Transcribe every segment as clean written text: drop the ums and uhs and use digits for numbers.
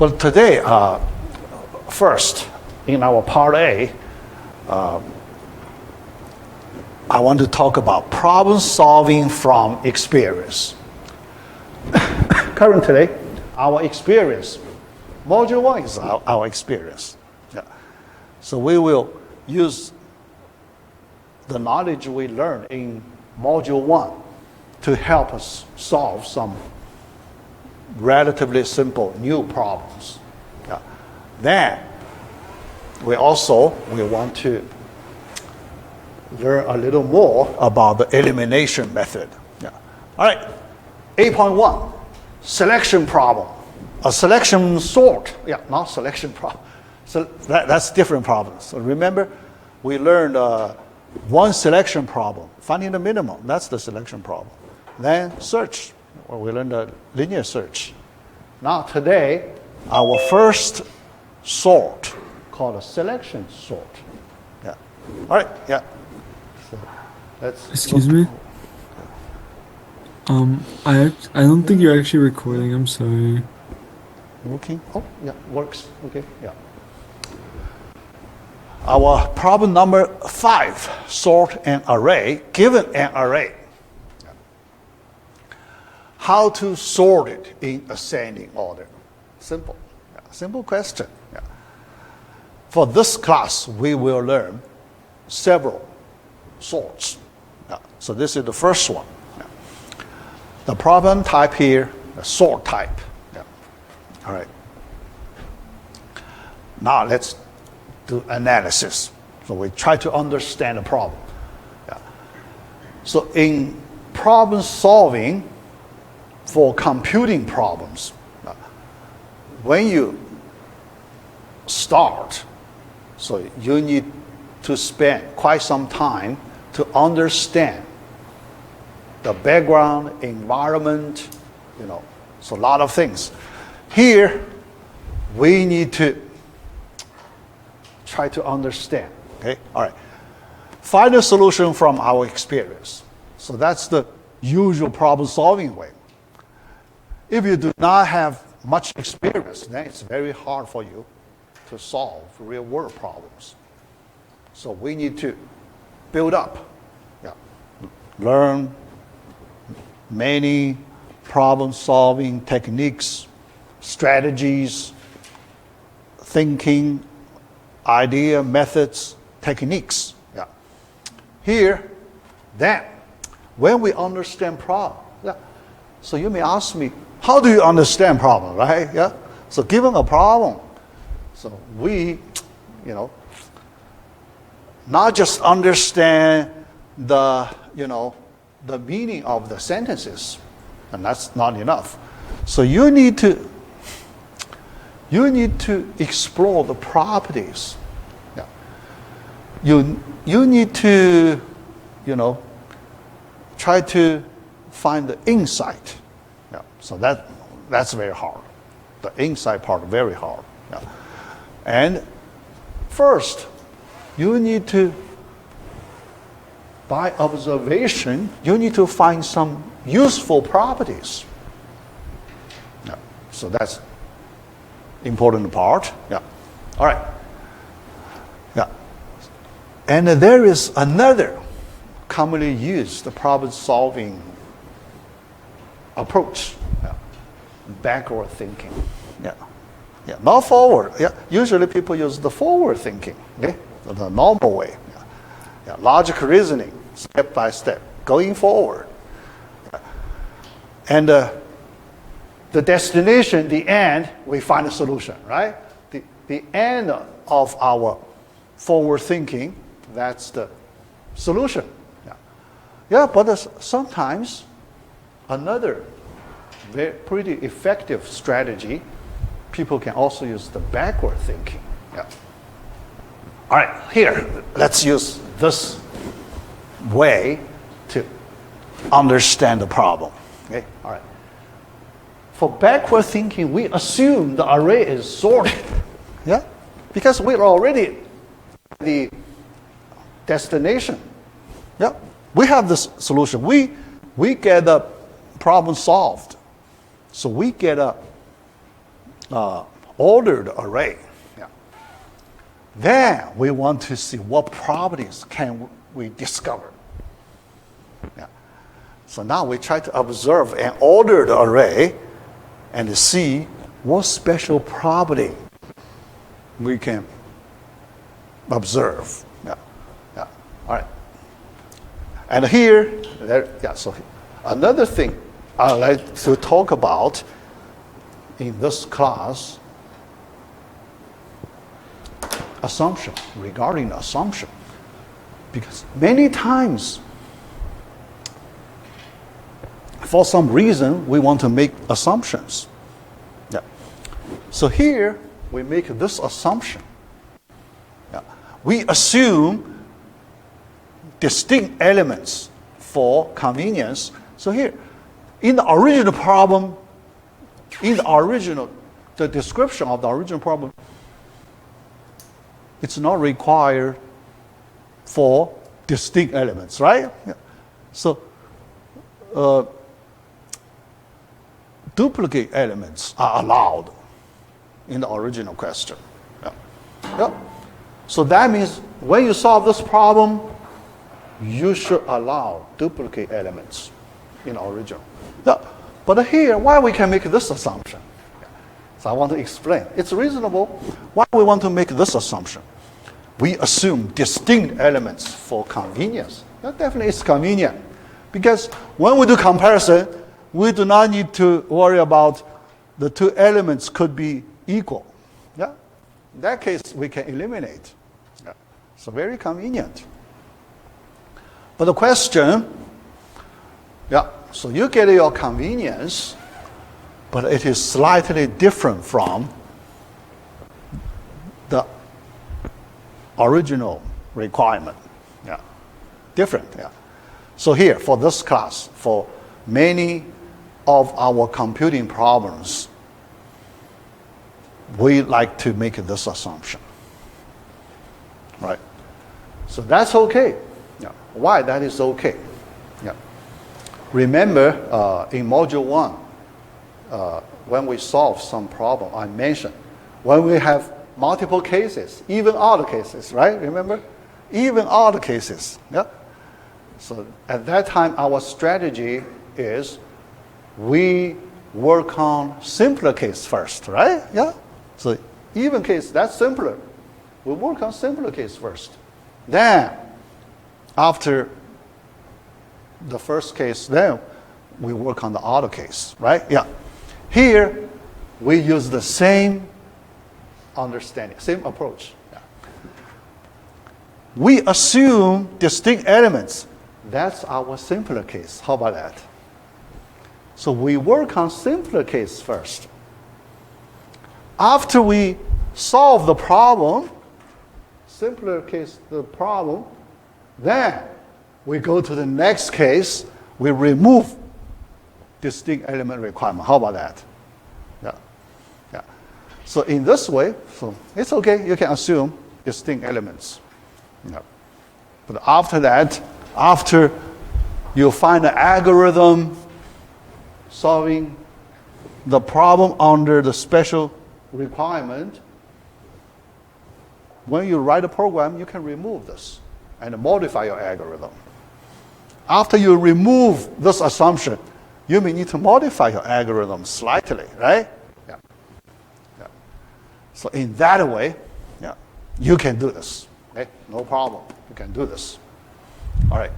But today, first, in our part A, I want to talk about problem solving from experience. Currently, our experience, Module 1 is our experience. Yeah. So we will use the knowledge we learned in Module 1 to help us solve some relatively simple new problems. Yeah. Then, we want to learn a little more about the elimination method. Yeah. All right, 8.1, selection problem. A selection sort, not selection problem. So that's different problems. So remember, we learned one selection problem, finding the minimum, that's the selection problem. Then search, or we learned a linear search. Now today, our first sort, called a selection sort. Yeah. All right, yeah. So let's Excuse me? I don't think you're actually recording, I'm sorry. Working? Oh, yeah, works. Okay, yeah. Our problem number 5, sort an array, given an array. How to sort it in ascending order. Simple. Yeah, simple question. Yeah. For this class, we will learn several sorts. Yeah. So this is the first one. Yeah. The problem type here, the sort type. Yeah. All right. Now let's do analysis. So we try to understand the problem. Yeah. So in problem solving for computing problems, when you start, so you need to spend quite some time to understand the background, environment, so a lot of things. Here, we need to try to understand, okay? All right. Find a solution from our experience. So that's the usual problem solving way. If you do not have much experience, then it's very hard for you to solve real world problems. So we need to build up, learn many problem solving techniques, strategies, thinking, idea, methods, techniques. Yeah. Here, then, when we understand problem, so you may ask me, how do you understand problem, right? Yeah. So given a problem, so we, not just understand the, the meaning of the sentences, and that's not enough. So you need to explore the properties. Yeah. You need to, try to find the insight. Yeah. So that's very hard. The insight part very hard. Yeah. And first, you need to, by observation, you need to find some useful properties. Yeah. So that's important part. Yeah. All right. Yeah. And there is another commonly used problem-solving approach. Yeah. Backward thinking. Yeah. Yeah. Not forward. Yeah. Usually people use the forward thinking. Okay. The normal way. Yeah. Yeah. Logical reasoning, step by step, going forward. Yeah. And the destination, the end, we find a solution, right? The end of our forward thinking, that's the solution. Yeah, yeah, but sometimes another pretty effective strategy, people can also use the backward thinking. Yeah. All right, here, let's use this way to understand the problem. Okay, all right. For backward thinking, we assume the array is sorted, yeah, because we're already at the destination. Yeah, we have this solution. We get the problem solved, so we get a ordered array. Yeah. Then we want to see what properties can we discover. Yeah. So now we try to observe an ordered array and see what special property we can observe. Yeah. Yeah. All right. And here, so another thing I'd like to talk about in this class, assumption, regarding assumption. Because many times, for some reason, we want to make assumptions. Yeah. So here, we make this assumption. Yeah. We assume distinct elements for convenience. So here, in the original problem, the description of the original problem, it's not required for distinct elements, right? Yeah. So, duplicate elements are allowed in the original question. Yeah. Yeah. So that means when you solve this problem, you should allow duplicate elements in the original. Yeah. But here, why we can make this assumption? Yeah. So I want to explain. It's reasonable. Why we want to make this assumption? We assume distinct elements for convenience. That definitely is convenient. Because when we do comparison, we do not need to worry about the two elements could be equal. Yeah? In that case, we can eliminate. Yeah. So very convenient. But the question, yeah, so you get your convenience, but it is slightly different from the original requirement. Yeah. Different, yeah. So here, for this class, for many of our computing problems, we like to make this assumption. Right? So that's okay. Yeah. Why that is okay? Yeah. Remember, in Module 1, when we solve some problem, I mentioned, when we have multiple cases, even odd cases, right? Remember? Even odd cases. Yeah? So at that time, our strategy is we work on simpler case first, right? Yeah? So even case, that's simpler. We work on simpler case first. Then, after the first case, then we work on the odd case, right? Yeah. Here, we use the same understanding, same approach. Yeah. We assume distinct elements. That's our simpler case. How about that? So we work on simpler case first. After we solve the problem, simpler case, the problem, then we go to the next case, we remove distinct element requirement. How about that? Yeah. Yeah. So in this way, so it's okay, you can assume distinct elements. Yeah. But after that, after you find an algorithm solving the problem under the special requirement, when you write a program, you can remove this and modify your algorithm. After you remove this assumption, you may need to modify your algorithm slightly, right? Yeah. Yeah. So in that way, yeah, you can do this. Okay? No problem. You can do this. All right.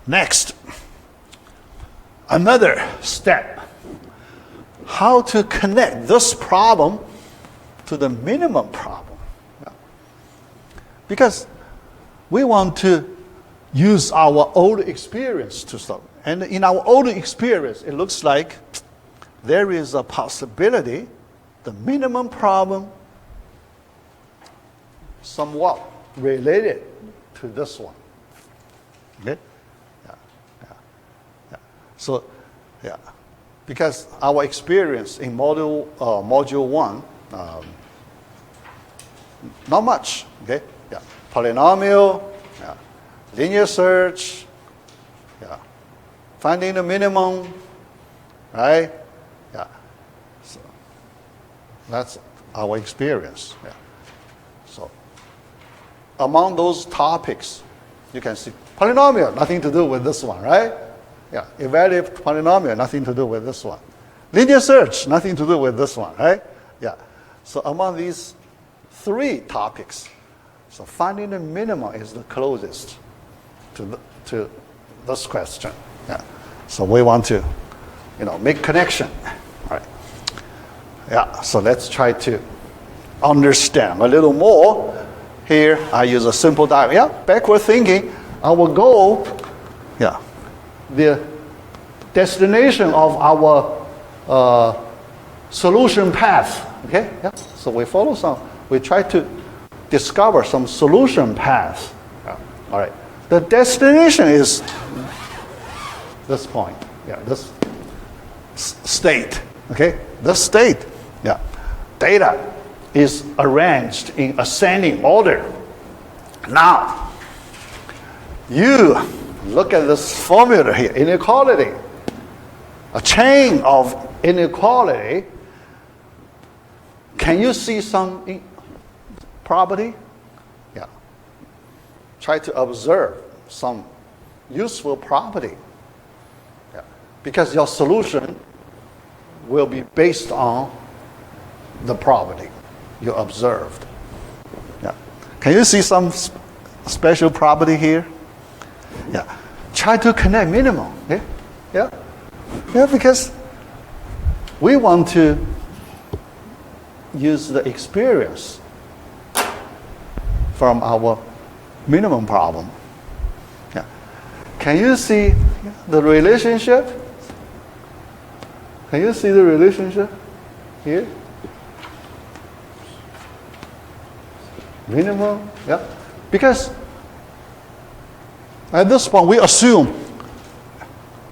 Next, another step. How to connect this problem to the minimum problem. Yeah. Because we want to use our old experience to solve. And in our old experience, it looks like there is a possibility the minimum problem somewhat related to this one. Okay? Yeah. Yeah. Yeah. So, yeah. Because our experience in Module 1, not much. Okay? Yeah. Polynomial, yeah. Linear search, yeah. Finding the minimum, right? Yeah. So that's our experience. Yeah. So among those topics, you can see polynomial, nothing to do with this one, right? Yeah, evaluate polynomial, nothing to do with this one. Linear search, nothing to do with this one, right? Yeah. So among these three topics, so finding the minimum is the closest to this question. Yeah. So we want to, make connection. All right. Yeah. So let's try to understand a little more. Here, I use a simple diagram. Yeah. Backward thinking. Our goal. Yeah. The destination of our solution path. Okay. Yeah. So we follow we try to discover some solution path. Yeah. All right. The destination is this point. Yeah. This state. Okay. This state. Yeah. Data is arranged in ascending order. Now, you look at this formula here, inequality. A chain of inequality. Can you see some property? Yeah. Try to observe some useful property. Yeah. Because your solution will be based on the property you observed. Yeah. Can you see some special property here? Yeah. Try to connect minimum. Yeah. Yeah. Yeah, because we want to use the experience from our minimum problem. Yeah. Can you see the relationship? Can you see the relationship here? Minimum, yeah. Because at this point we assume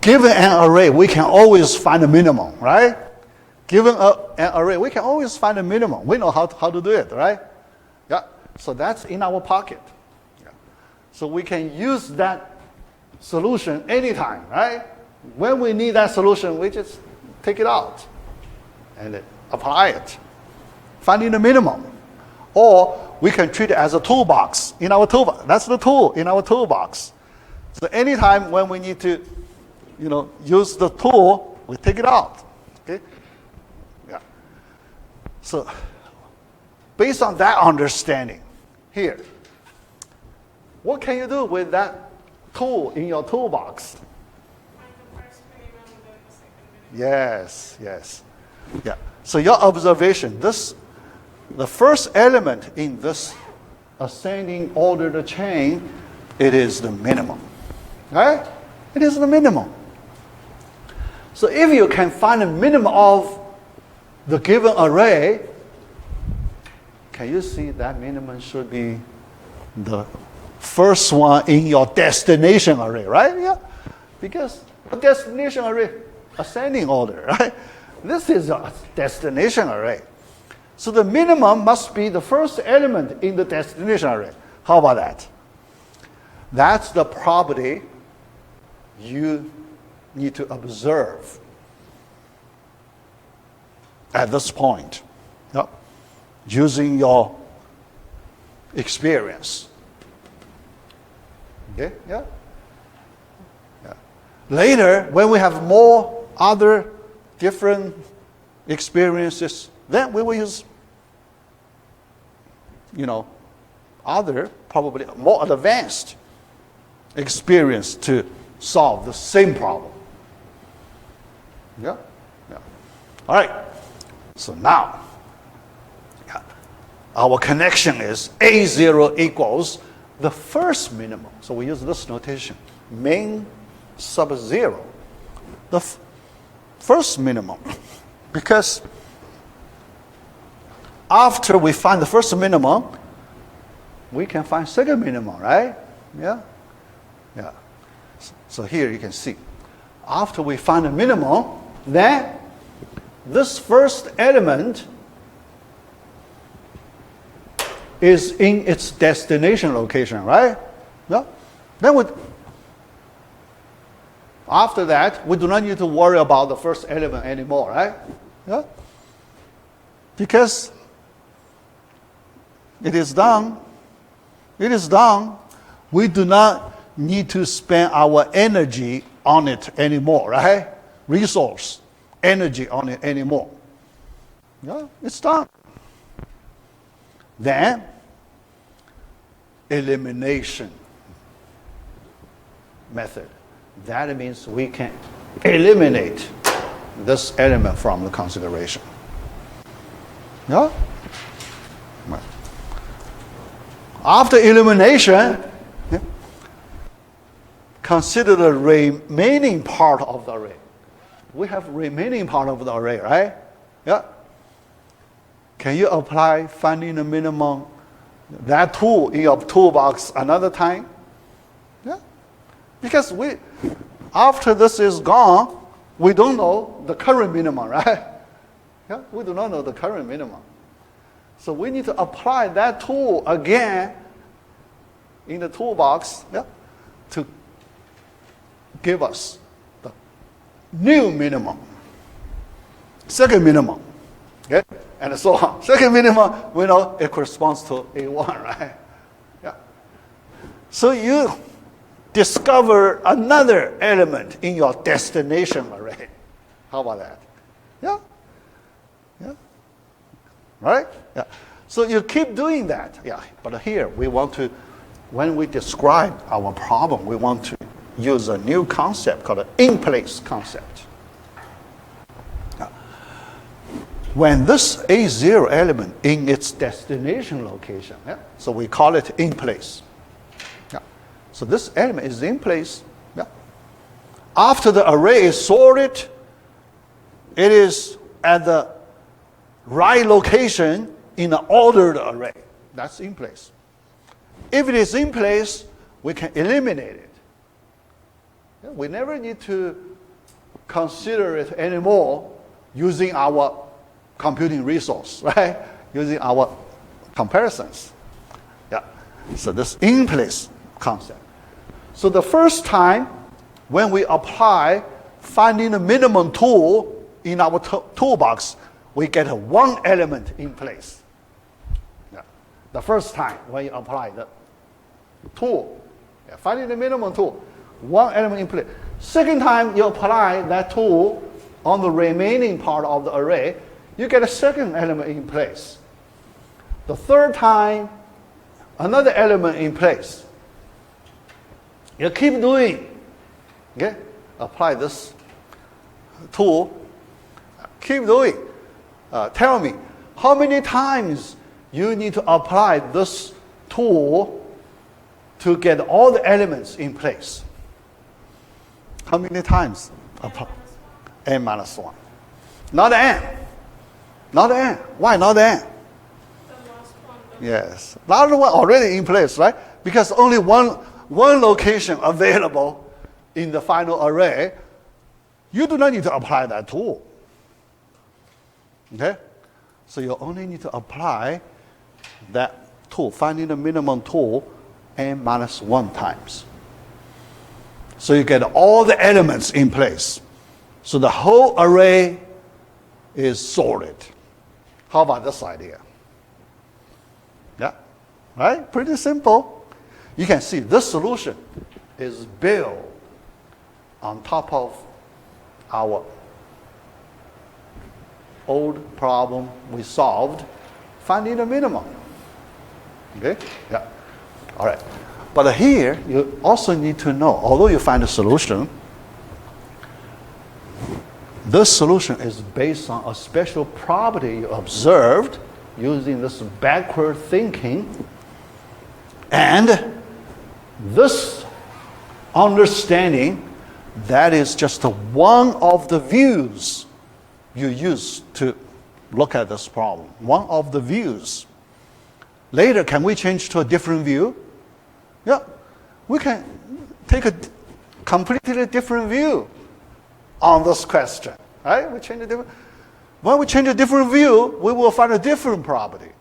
given an array, we can always find a minimum, right? Given an array, we can always find a minimum. We know how to do it, right? Yeah. So that's in our pocket. Yeah. So we can use that solution anytime, right? When we need that solution, we just take it out and apply it, finding the minimum. Or we can treat it as a toolbox in our toolbox. That's the tool in our toolbox. So anytime when we need to, use the tool, we take it out. Okay? Yeah. So based on that understanding, here, what can you do with that tool in your toolbox? Yes, yes. Yeah. So your observation, the first element in this ascending ordered chain, it is the minimum. Right? It is the minimum. So if you can find the minimum of the given array, can you see that minimum should be the first one in your destination array, right? Yeah. Because the destination array, ascending order, right? This is a destination array. So the minimum must be the first element in the destination array. How about that? That's the property you need to observe at this point, using your experience. Okay? Yeah? Yeah. Later, when we have more other different experiences, then we will use, other, probably more advanced experience to solve the same problem. Yeah? Yeah. All right. So now, our connection is A0 equals the first minimum. So we use this notation, min sub 0. The first minimum. Because after we find the first minimum, we can find second minimum, right? Yeah? Yeah. So here you can see. After we find a minimum, then this first element is in its destination location, right? Yeah? Then after that, we do not need to worry about the first element anymore, right? Yeah? Because it is done. It is done. We do not need to spend our energy on it anymore, right? Resource, energy on it anymore. Yeah, it's done. Then, elimination method. That means we can eliminate this element from the consideration. Yeah? After elimination, consider the remaining part of the array. We have remaining part of the array, right? Yeah. Can you apply finding the minimum, that tool in your toolbox another time? Yeah. Because after this is gone, we don't know the current minimum, right? Yeah. We do not know the current minimum. So we need to apply that tool again in the toolbox, yeah, to give us the new minimum, second minimum, okay, and so on. Second minimum, we know it corresponds to A1, right? Yeah. So you discover another element in your destination array. How about that? Yeah. Yeah. Right? Yeah. So you keep doing that. Yeah. But here we want to, when we describe our problem, we want to use a new concept called an in-place concept. Yeah. When this A0 element in its destination location, yeah, so we call it in place. Yeah. So this element is in place. Yeah. After the array is sorted, it is at the right location in an ordered array. That's in place. If it is in place, we can eliminate it. Yeah, we never need to consider it anymore using our computing resource, right? Using our comparisons. Yeah. So this in place concept. So the first time when we apply finding the minimum tool in our toolbox, we get one element in place. Yeah. The first time when you apply the tool, yeah, finding the minimum tool, one element in place. Second time you apply that tool on the remaining part of the array, you get a second element in place. The third time, another element in place. You keep doing, okay? Apply this tool, keep doing. Tell me, how many times you need to apply this tool to get all the elements in place? How many times? N minus 1. Not n. Not n. Why not n? Yes. Last one already in place, right? Because only one location available in the final array. You do not need to apply that tool. Okay? So you only need to apply that tool, finding the minimum tool, n minus 1 times. So you get all the elements in place. So the whole array is sorted. How about this idea? Yeah, right? Pretty simple. You can see this solution is built on top of our old problem we solved, finding the minimum. Okay? Yeah. All right. But here, you also need to know, although you find a solution, this solution is based on a special property you observed using this backward thinking. And this understanding, that is just one of the views you use to look at this problem. One of the views. Later, can we change to a different view? Yeah, we can take a completely different view on this question, right? We change a different. When we change a different view, we will find a different property.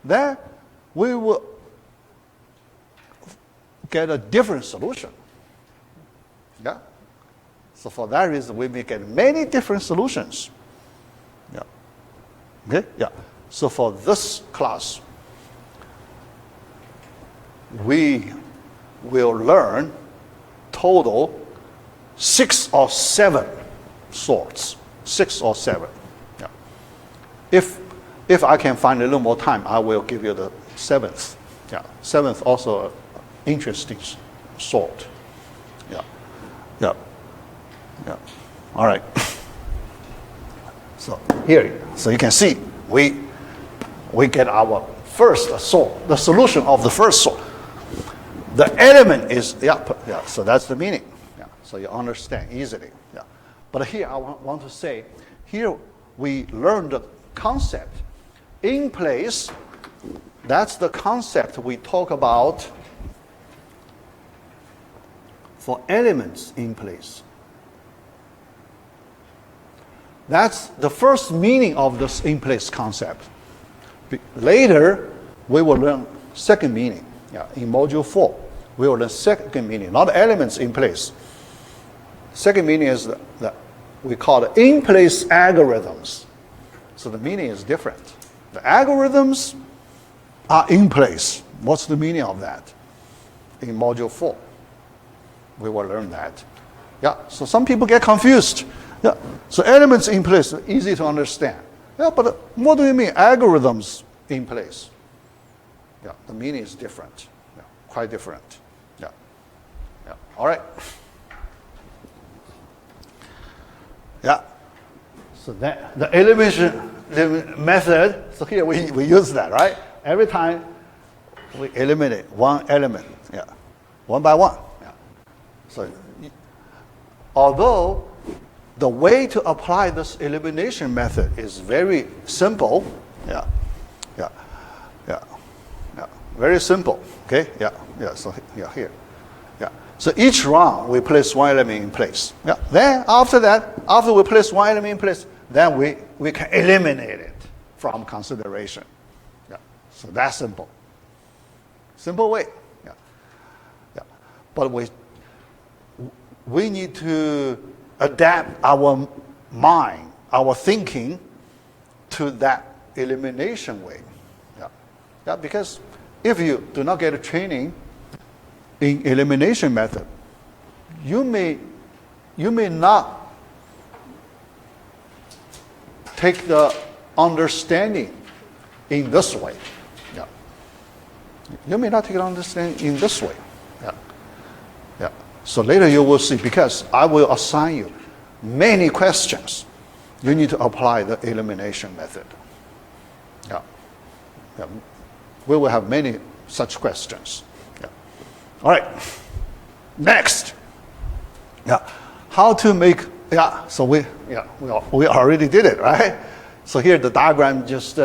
Then we will get a different solution. Yeah. So for that reason, we may get many different solutions. Yeah. Okay. Yeah. So for this class, we will learn total 6 or 7 sorts. 6 or 7. Yeah. If I can find a little more time, I will give you the 7th. Yeah. 7th also an interesting sort. Yeah. Yeah. Yeah. All right. So here, so you can see we get our first sort, the solution of the first sort. The element is, yeah, so that's the meaning. Yeah, so you understand easily. Yeah. But here I want to say, here we learned the concept. In place, that's the concept we talk about for elements in place. That's the first meaning of this in place concept. Later, we will learn second meaning. Yeah, in module 4, we will learn second meaning, not elements in place. Second meaning is that we call it in place algorithms. So the meaning is different. The algorithms are in place. What's the meaning of that? In module 4, we will learn that. Yeah, so some people get confused. Yeah, so elements in place, easy to understand. Yeah, but what do you mean, algorithms in place? Yeah, the meaning is different. Yeah, quite different. Yeah, yeah. All right. Yeah. So that the elimination method. So here we use that, right? Every time we eliminate one element. Yeah, one by one. Yeah. So although the way to apply this elimination method is very simple. Yeah, yeah, yeah, yeah. Very simple. Okay. Yeah, yeah. So yeah, here. Yeah. So each round we place one element in place. Yeah. Then after that, after we place one element in place, then we can eliminate it from consideration. Yeah. So that's simple. Simple way. Yeah. Yeah. But we need to adapt our mind, our thinking to that elimination way. Yeah. Yeah, because if you do not get a training in elimination method, you may not take the understanding in this way. Yeah. You may not take the understanding in this way. Yeah. Yeah. So later you will see, because I will assign you many questions. You need to apply the elimination method. Yeah. Yeah. We will have many such questions. Yeah. All right. Next. Yeah. How to make, yeah, so we already did it, right? So here the diagram just,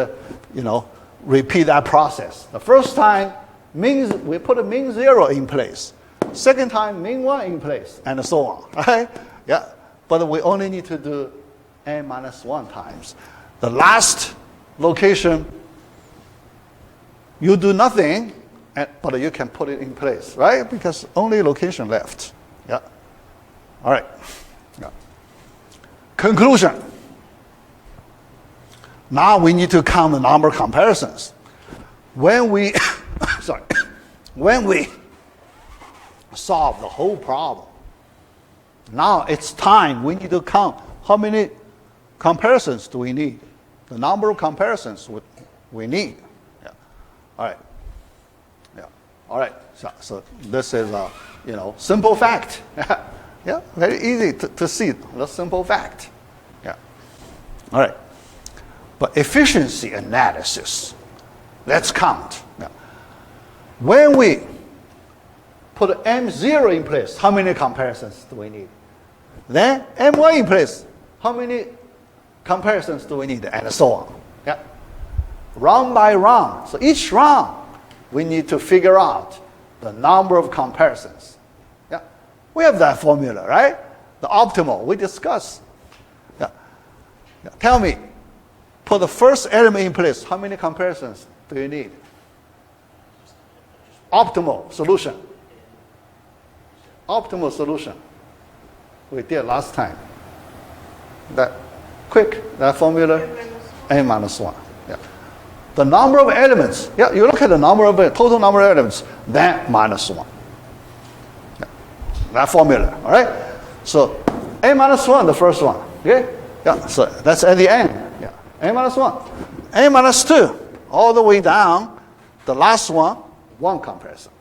repeat that process. The first time, we put a mean 0 in place. Second time, mean 1 in place, and so on, right? Yeah, but we only need to do n minus 1 times. The last location, you do nothing, but you can put it in place, right? Because only location left. Yeah. All right. Yeah. Conclusion. Now we need to count the number of comparisons. When we, when we solve the whole problem, now it's time we need to count how many comparisons do we need, the number of comparisons we need. Yeah. All right. Yeah. All right. So this is a simple fact. Yeah. Very easy to see the simple fact. Yeah. All right. But efficiency analysis, let's count. Yeah. When we put M0 in place, how many comparisons do we need? Then M1 in place, how many comparisons do we need? And so on. Yeah. Round by round. So each round, we need to figure out the number of comparisons. Yeah. We have that formula, right? The optimal, we discussed. Yeah. Yeah. Tell me, put the first element in place, how many comparisons do you need? Optimal solution. Optimal solution. We did last time. That formula, n minus 1. Yeah. The number of elements, yeah, you look at the total number of elements, then minus 1. Yeah. That formula, all right? So n minus 1, the first one, okay? Yeah, so that's at the end. Yeah, n minus 1. n minus 2, all the way down, the last one, 1 comparison.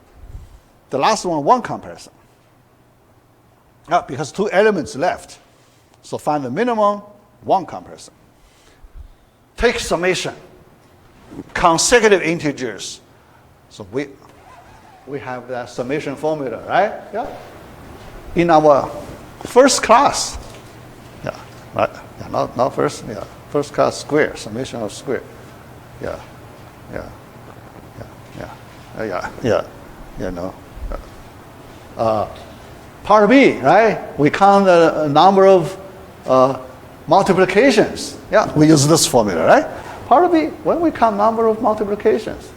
The last one, 1 comparison. Yeah, because 2 elements left. So find the minimum, 1 comparison. Take summation, consecutive integers. So we have that summation formula, right? Yeah. In our first class. Yeah, right. Yeah, not first. Yeah, first class square, summation of square. Yeah, yeah, yeah, yeah, yeah, yeah. You know. Part B, right? We count the number of multiplications. Yeah, we use this formula, right? Part B, when we count number of multiplications.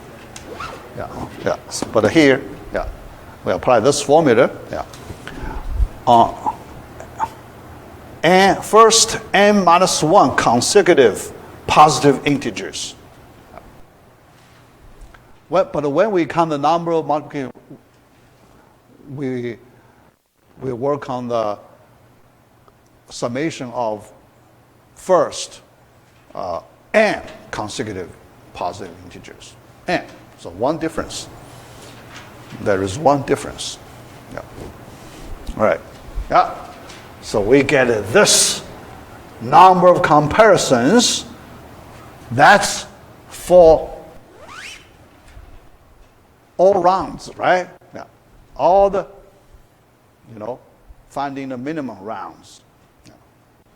Yeah, yeah. So, but here, yeah, we apply this formula. Yeah. And first n minus 1 consecutive positive integers. Well, but when we count the number of multiplications, we work on the summation of first n consecutive positive integers. N. So one difference. There is one difference. Yeah. All right. Yeah. So we get this number of comparisons. That's for all rounds, right? Yeah. All the, finding the minimum rounds. Yeah.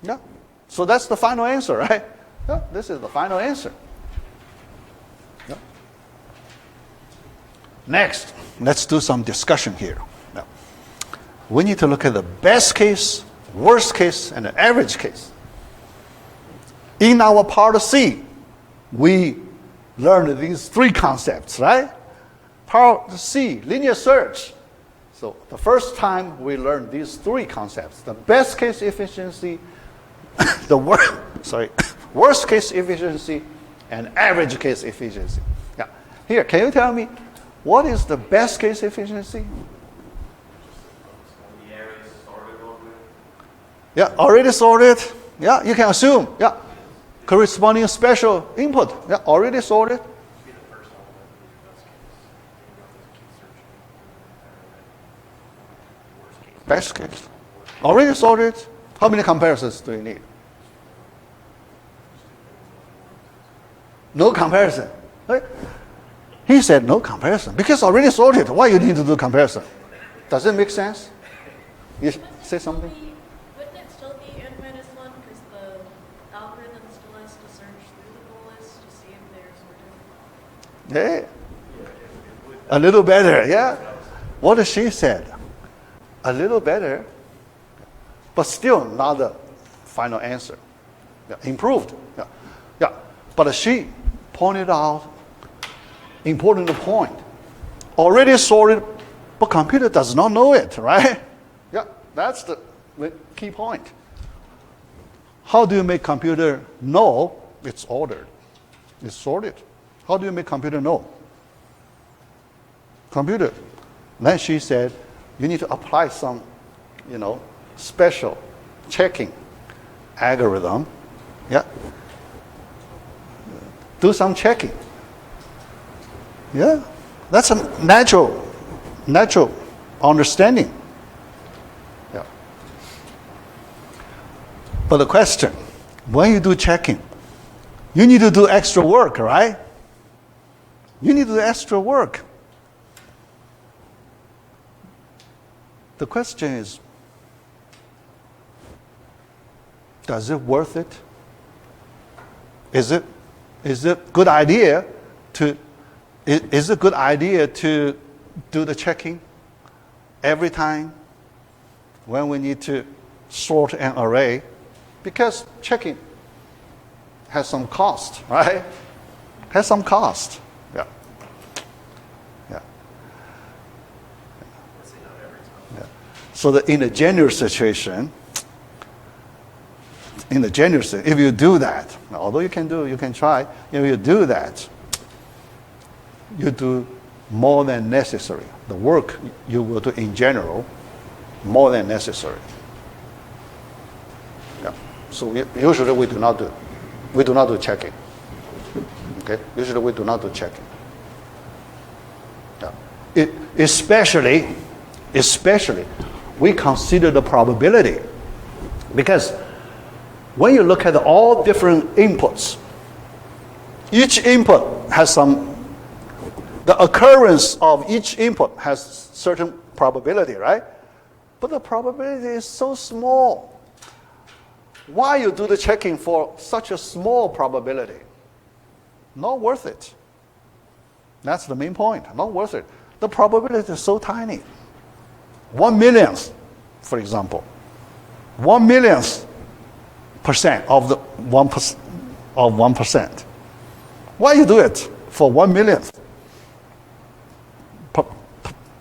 Yeah. So that's the final answer, right? Yeah. This is the final answer. Yeah. Next, let's do some discussion here. Yeah. We need to look at the best case, worst case, and the average case. In our part C, we learned these 3 concepts, right? Part C, linear search. So the first time we learned these 3 concepts, the best case efficiency, the worst case efficiency, and average case efficiency. Yeah. Here, can you tell me what is the best case efficiency? Yeah, already sorted. Yeah, you can assume. Yeah, corresponding special input. Yeah, already sorted. Best case. Already sorted. How many comparisons do you need? No comparison. Right? He said no comparison. Because already sorted. Why you need to do comparison? Does it make sense? You say something? Wouldn't it still be n minus 1 because the algorithm still has to search through the goal list to see if they're sorted? Yeah. A little better, yeah. What she said. A little better, but still not the final answer. Yeah, improved. Yeah. Yeah. But she pointed out important point. Already sorted, but computer does not know it, right? Yeah, that's the key point. How do you make computer know it's ordered? It's sorted. How do you make computer know? Computer. Then she said, you need to apply some, special checking algorithm. Yeah. Do some checking. Yeah. That's a natural understanding. Yeah. But the question, when you do checking, you need to do extra work, right? You need to do extra work. The question is, does it worth it? Is it good idea to do the checking every time when we need to sort an array? Because checking has some cost, right? Has some cost. Yeah. Yeah. Yeah. So that in a general situation, if you do that, although you can try, if you do that, you do more than necessary. The work you will do in general, more than necessary. Yeah. So usually we do not do checking. Okay. Usually we do not do checking. Yeah. Especially, we consider the probability, because when you look at all different inputs, each input has the occurrence of each input has certain probability, right? But the probability is so small. Why you do the checking for such a small probability? Not worth it. That's the main point. Not worth it. The probability is so tiny. 1/1,000,000th, for example. 1/1,000,000% of the 1%. Why you do it for 1/1,000,000th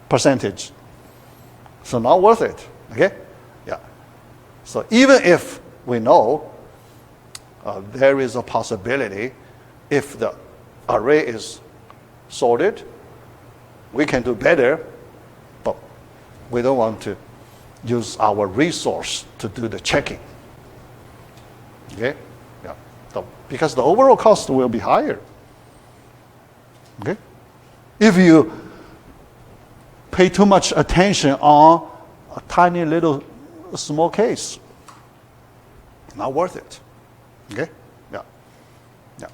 percentage? So not worth it. Okay? Yeah. So even if we know there is a possibility, if the array is sorted, we can do better, but we don't want to use our resource to do the checking. Okay? Yeah. Because the overall cost will be higher. Okay? If you pay too much attention on a tiny little small case, not worth it. Okay? Yeah. Yeah.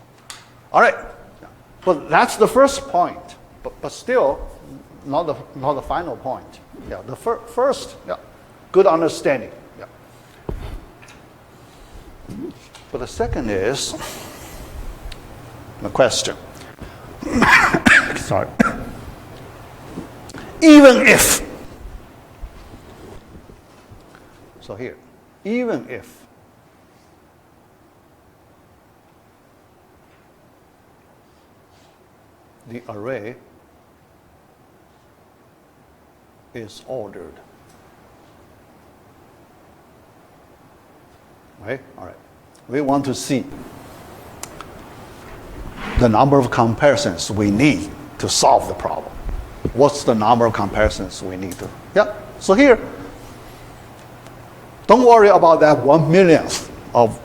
All right. Yeah. Well, that's the first point, but still not the final point. Yeah. The first, yeah, good understanding. Yeah. But the second is the question. Sorry. Even if, so here, even if the array is ordered, right? All right. We want to see the number of comparisons we need to solve the problem. What's the number of comparisons we need to? Yeah. So here, don't worry about that 1/1,000,000th of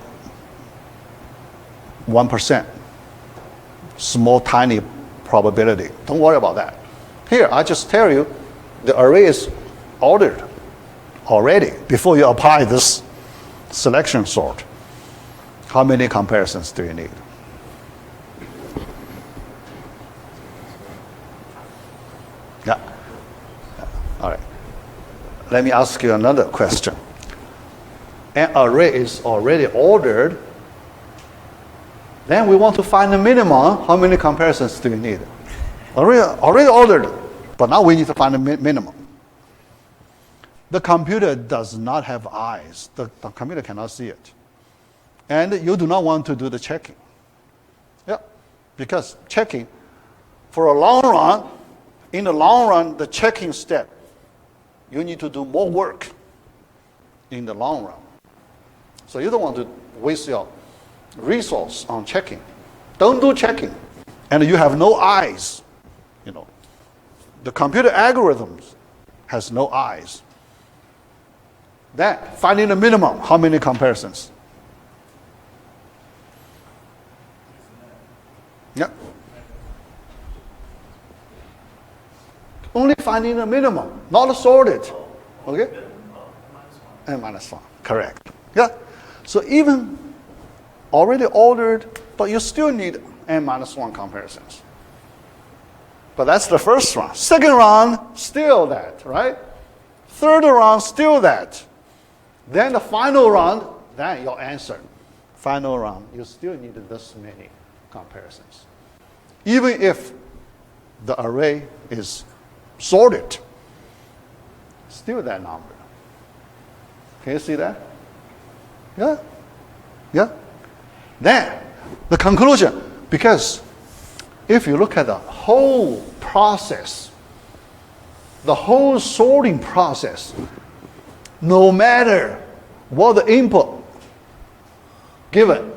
1%. Small, tiny probability. Don't worry about that. Here, I just tell you, the array is ordered already before you apply this selection sort. How many comparisons do you need? Yeah. All right. Let me ask you another question. An array is already ordered. Then we want to find the minimum. How many comparisons do you need? Already ordered, but now we need to find the minimum. The computer does not have eyes. The computer cannot see it. And you do not want to do the checking. Yeah, because checking, for a long run, in the long run, the checking step, you need to do more work in the long run. So you don't want to waste your resource on checking. Don't do checking. And you have no eyes. You know, the computer algorithms has no eyes. Then finding the minimum, how many comparisons? Yeah. Only finding the minimum, not sorted. Okay? N-1. Correct. Yeah. So even already ordered, but you still need N-1 comparisons. But that's the first round. Second round, still that, right? Third round, still that. Then the final round, then your answer. Final round, you still need this many comparisons. Even if the array is sorted, still that number. Can you see that? Yeah? Yeah? Then, the conclusion, because if you look at the whole process, the whole sorting process, no matter what the input given,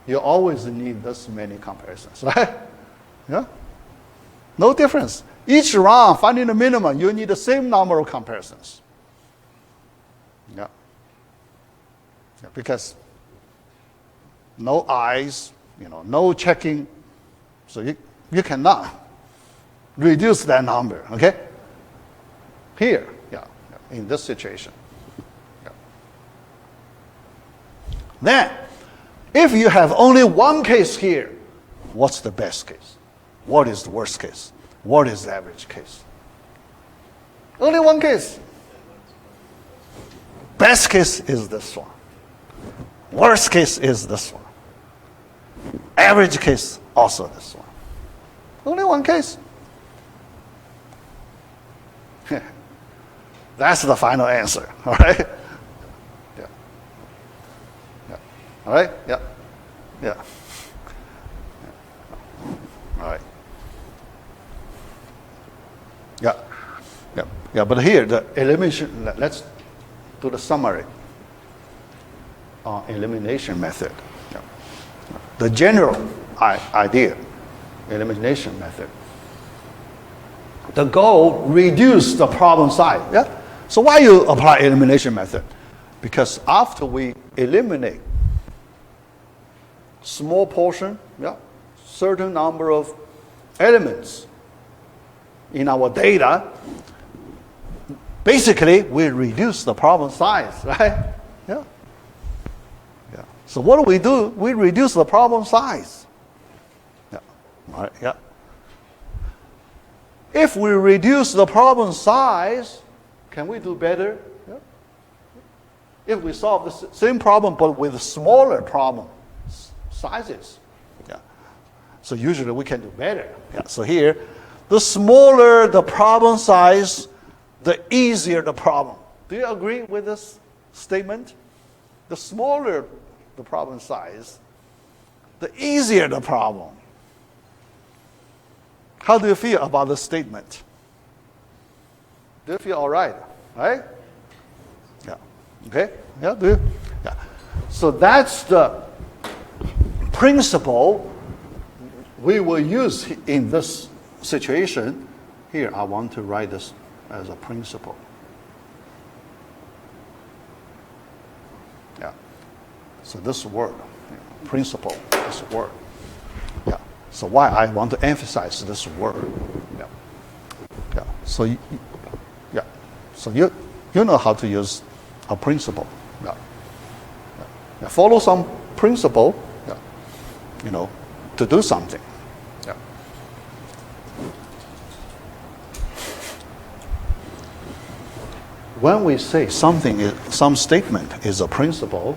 you always need this many comparisons, right? Yeah? No difference. Each round, finding the minimum, you need the same number of comparisons. Yeah. Yeah, because no eyes, no checking. So you cannot reduce that number, okay? Here, in this situation. Yeah. Then, if you have only one case here, what's the best case? What is the worst case? What is the average case? Only one case. Best case is this one. Worst case is this one. Average case, also this one. Only one case. That's the final answer, all right? Yeah. Yeah. All right? Yeah. Yeah. All right. Yeah. Yeah. Yeah, but here, the elimination, let's do the summary on elimination method. Yeah. The general idea, elimination method. The goal, reduce the problem size. Yeah? So why you apply elimination method? Because after we eliminate small portion, certain number of elements in our data, basically we reduce the problem size, right? Yeah. Yeah. So what do? We reduce the problem size. Yeah. All right. Yeah. If we reduce the problem size, can we do better? Yeah. If we solve the same problem but with smaller problem sizes, so usually we can do better. Yeah. So here, the smaller the problem size, the easier the problem. Do you agree with this statement? The smaller the problem size, the easier the problem. How do you feel about this statement? Do you feel all right? Right? Yeah. Okay? Yeah, do you? Yeah. So that's the principle we will use in this situation. Here, I want to write this as a principle. Yeah. So this word, principle, this word. Yeah. So why I want to emphasize this word. Yeah. Yeah. So So you know how to use a principle. Yeah. Yeah. Follow some principle. Yeah. To do something. Yeah. When we say some statement is a principle,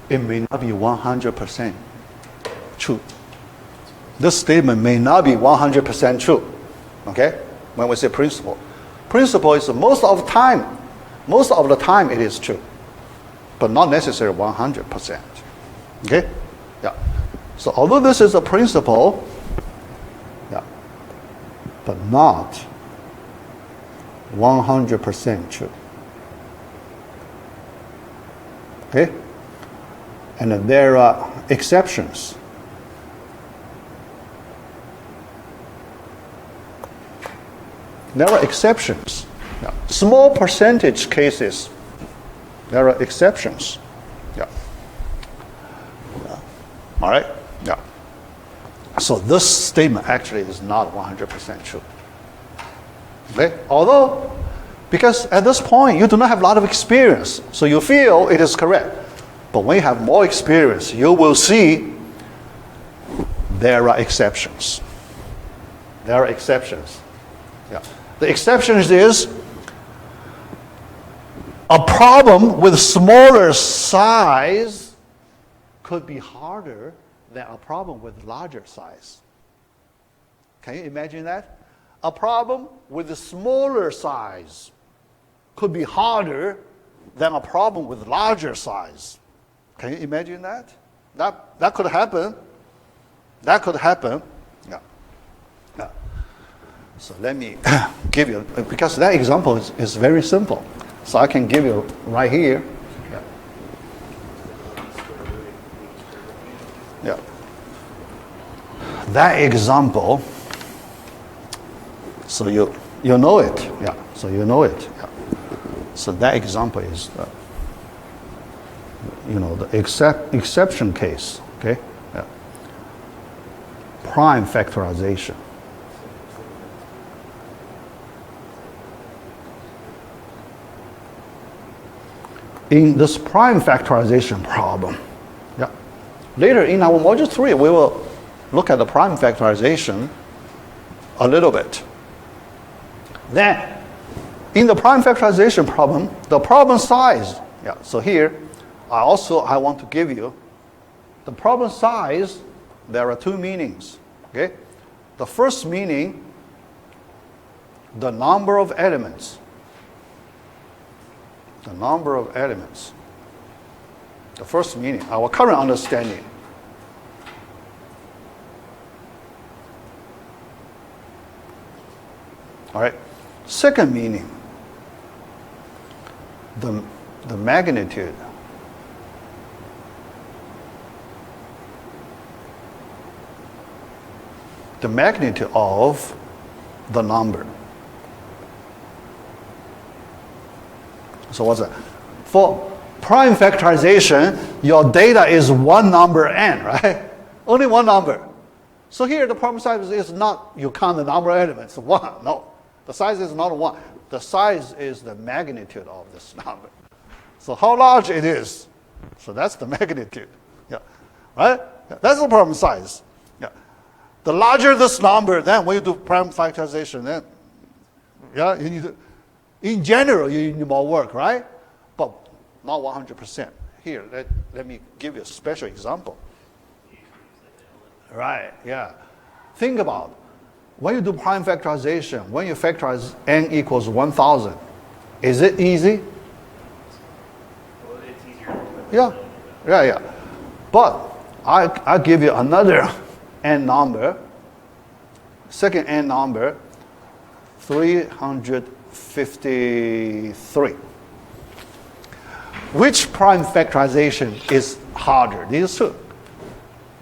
it may not be 100% true. This statement may not be 100% true. Okay? When we say principle. Principle is most of the time it is true, but not necessarily 100%. Okay? Yeah. So although this is a principle, but not 100% true. Okay? And then there are exceptions. There are exceptions. Yeah. Small percentage cases, there are exceptions. Yeah. Yeah. All right? Yeah. So this statement actually is not 100% true. Okay? Although, because at this point you do not have a lot of experience, so you feel it is correct. But when you have more experience, you will see there are exceptions. There are exceptions. Yeah. The exceptions is a problem with smaller size could be harder than a problem with larger size. Can you imagine that? A problem with a smaller size could be harder than a problem with larger size. Can you imagine that? That could happen. That could happen. Yeah. Yeah. So let me give you, because that example is very simple. So I can give you right here. Yeah. Yeah. that example, so you know it, yeah. So you know it, yeah. So that example is, the exception case, okay? Yeah. Prime factorization. In this prime factorization problem, yeah. Later in our module 3, we will look at the prime factorization a little bit. Then, in the prime factorization problem, the problem size, yeah, so here, I want to give you the problem size. There are two meanings, okay? The first meaning, the number of elements. The number of elements. The first meaning, our current understanding. All right. Second meaning, the magnitude. The magnitude of the number. So what's that? For prime factorization, your data is one number n, right? Only one number. So here the problem size is not, you count the number of elements, one. No, the size is not one. The size is the magnitude of this number. So how large it is. So that's the magnitude. Yeah, right? Yeah. That's the problem size. Yeah. The larger this number, then when you do prime factorization, then yeah, you need to, in general, you need more work, right? But not 100%. Here, let me give you a special example. Right, yeah. Think about, when you do prime factorization, when you factorize n equals 1,000, is it easy? Well, it's easier. Yeah. But I give you another n number, second n number, 353. Which prime factorization is harder? These two.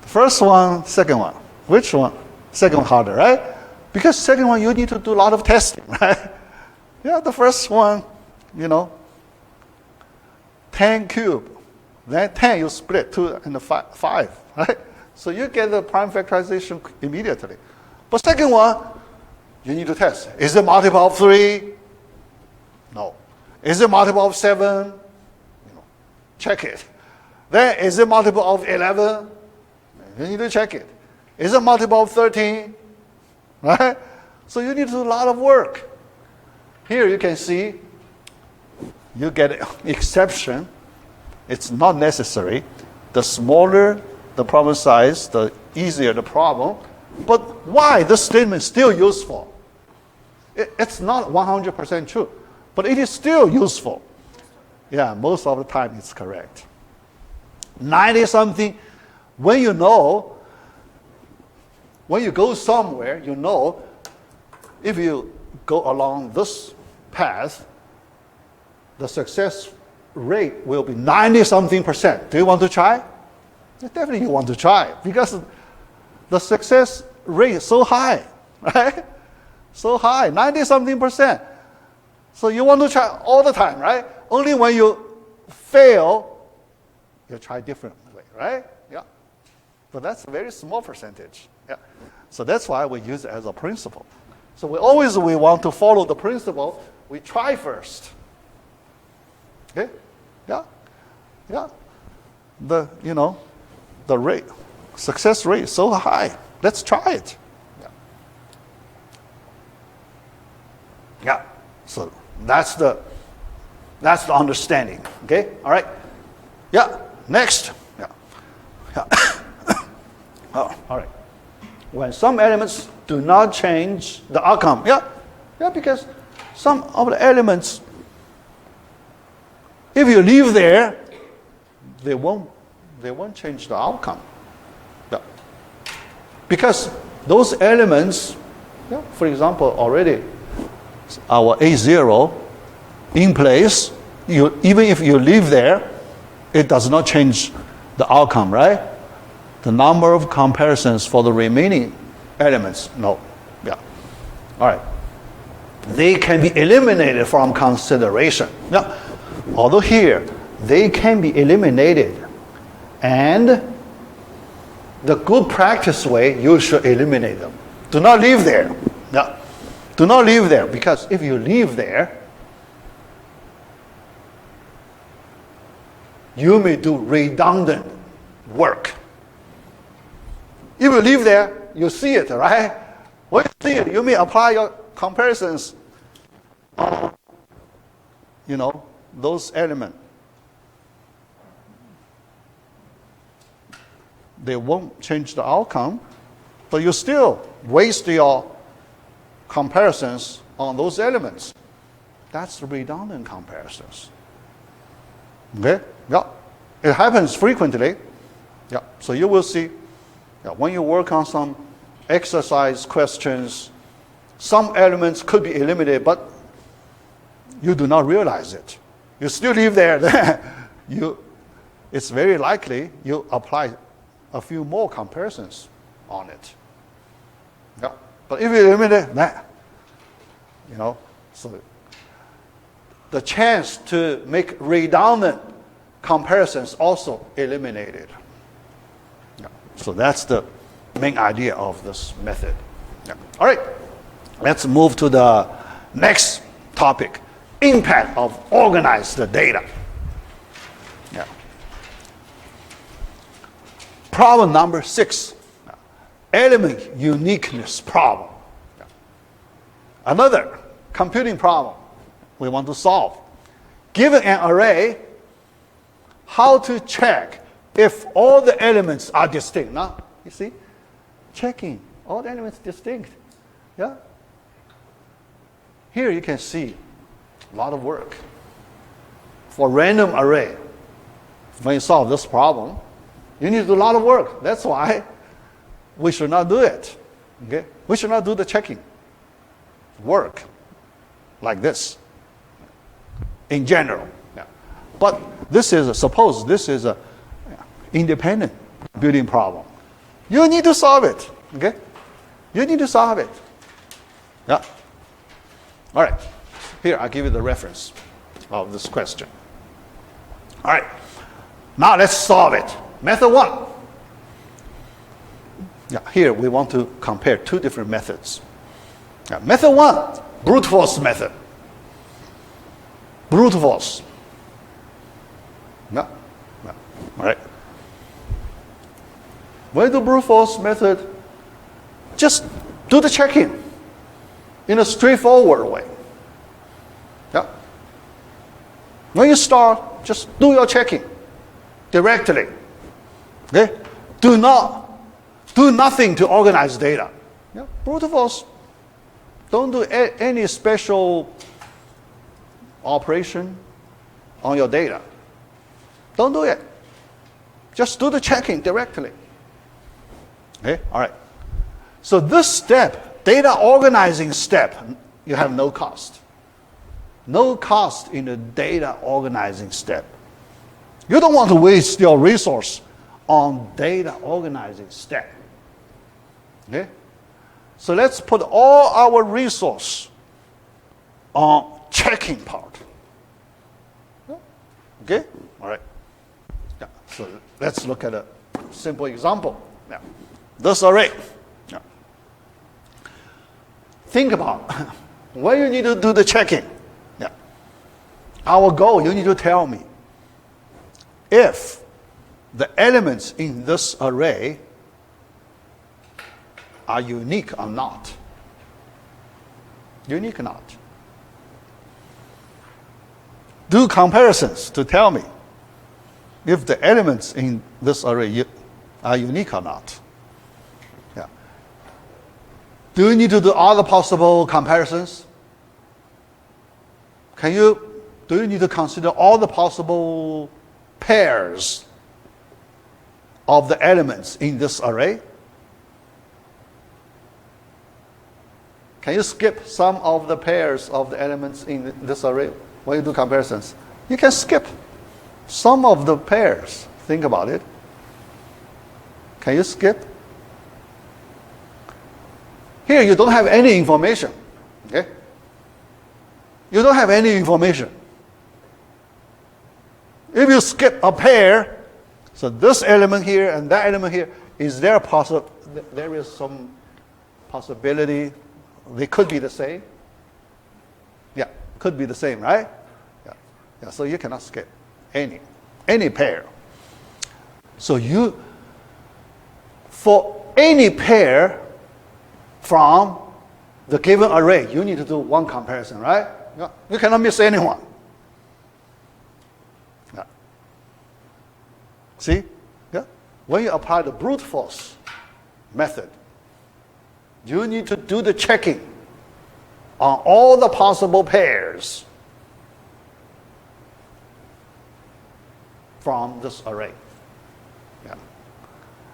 The first one, second one. Which one? Second one harder, right? Because second one you need to do a lot of testing, right? Yeah, the first one, 10 cube. Then 10 you split 2 and 5, right? So you get the prime factorization immediately. But second one, you need to test. Is it multiple of 3? No. Is it multiple of 7? Check it. Then is it multiple of 11? You need to check it. Is it multiple of 13? Right? So you need to do a lot of work. Here you can see you get an exception. It's not necessary. The smaller the problem size, the easier the problem. But why this statement is still useful? It's not 100% true, but it is still useful. Yeah, most of the time it's correct. 90-something, when you go somewhere, if you go along this path, the success rate will be 90-something%. Do you want to try? Definitely you want to try, because the success rate is so high, right? So high, 90-something%. So you want to try all the time, right? Only when you fail, you try differently, right? Yeah. But that's a very small percentage. Yeah. So that's why we use it as a principle. So we want to follow the principle. We try first. Okay? Yeah. Yeah. The rate, success rate is so high. Let's try it. Yeah. Yeah. So that's the understanding. Okay? All right? Yeah. Next. Yeah. Yeah. Oh, all right. When some elements do not change the outcome. Yeah. Yeah, because some of the elements, if you leave there, they won't change the outcome. Yeah. Because those elements, yeah, for example, already our A0 in place, even if you leave there, it does not change the outcome, right? the number of comparisons for the remaining elements? No. Yeah. All right. They can be eliminated from consideration. Now, although here, they can be eliminated, and the good practice way, you should eliminate them. Do not leave there. No. Do not leave there, because if you leave there, you may do redundant work. If you leave there, you see it, right? When you see it, you may apply your comparisons on, those elements. They won't change the outcome, but you still waste your comparisons on those elements. That's redundant comparisons. Okay? Yeah. It happens frequently. Yeah. So you will see, when you work on some exercise questions, some elements could be eliminated, but you do not realize it. You still leave there. It's very likely you apply a few more comparisons on it. Yeah. But if you eliminate that, so the chance to make redundant comparisons also eliminated. Yeah. So that's the main idea of this method. Yeah. All right, let's move to the next topic, impact of organized data. Yeah. Problem number 6, element uniqueness problem. Yeah. Another computing problem we want to solve. Given an array, how to check if all the elements are distinct. Now, you see, checking all the elements distinct. Yeah. Here you can see a lot of work. For random array, when you solve this problem, you need to do a lot of work. That's why we should not do it. Okay? We should not do the checking work like this in general. Yeah. But suppose this is a independent building problem. You need to solve it. Okay? You need to solve it. Yeah. All right. Here, I'll give you the reference of this question. All right. Now let's solve it. Method 1. Yeah, here we want to compare two different methods. Yeah, method 1, brute force method. Brute force. Yeah. Yeah. All right. When you do brute force method, just do the checking in a straightforward way. Yeah. When you start, just do your checking directly. Okay? Do nothing to organize data. Yeah? Brute force, don't do any special operation on your data. Don't do it. Just do the checking directly. Okay? All right. So this step, data organizing step, you have no cost. No cost in the data organizing step. You don't want to waste your resource on data organizing step. Okay? So let's put all our resource on checking part. Okay? All right. Yeah. So let's look at a simple example. Now, this array. Yeah. Think about where you need to do the checking. Yeah. Our goal, you need to tell me if the elements in this array are unique or not. Unique or not. Do comparisons to tell me if the elements in this array are unique or not. Yeah. Do you need to do all the possible comparisons? Do you need to consider all the possible pairs of the elements in this array? Can you skip some of the pairs of the elements in this array when you do comparisons? You can skip some of the pairs. Think about it. Can you skip? Here you don't have any information. Okay? You don't have any information. If you skip a pair, so this element here and that element here, there is some possibility they could be the same? Yeah, could be the same, right? Yeah, so you cannot skip any pair. So for any pair from the given array, you need to do one comparison, right? Yeah, you cannot miss anyone. Yeah. See? Yeah. When you apply the brute force method, you need to do the checking on all the possible pairs from this array. Yeah.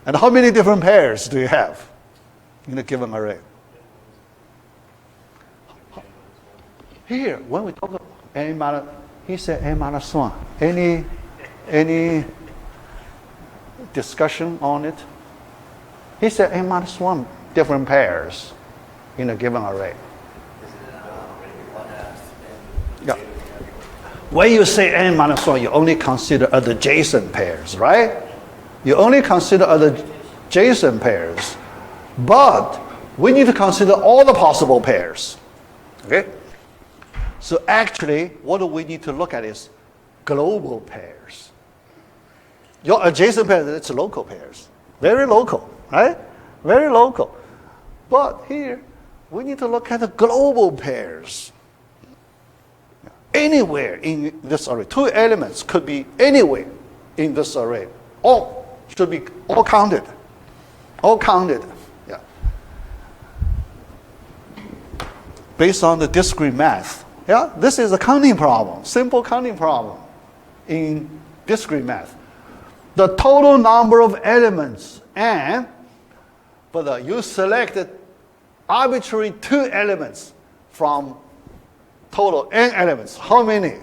And how many different pairs do you have in a given array? Here, when we talk about n minus, he said n minus 1. Any discussion on it? He said n minus 1 different pairs in a given array. Yeah. When you say n minus 1, you only consider adjacent pairs, right? You only consider adjacent pairs. But we need to consider all the possible pairs. Okay? So actually, what we need to look at is global pairs. Your adjacent pairs, it's local pairs. Very local, right? Very local. But here, we need to look at the global pairs. Anywhere in this array. 2 elements could be anywhere in this array. All should be all counted. All counted. Yeah. Based on the discrete math. Yeah, this is a counting problem, simple counting problem in discrete math. The total number of elements but you selected arbitrary 2 elements from total n elements. How many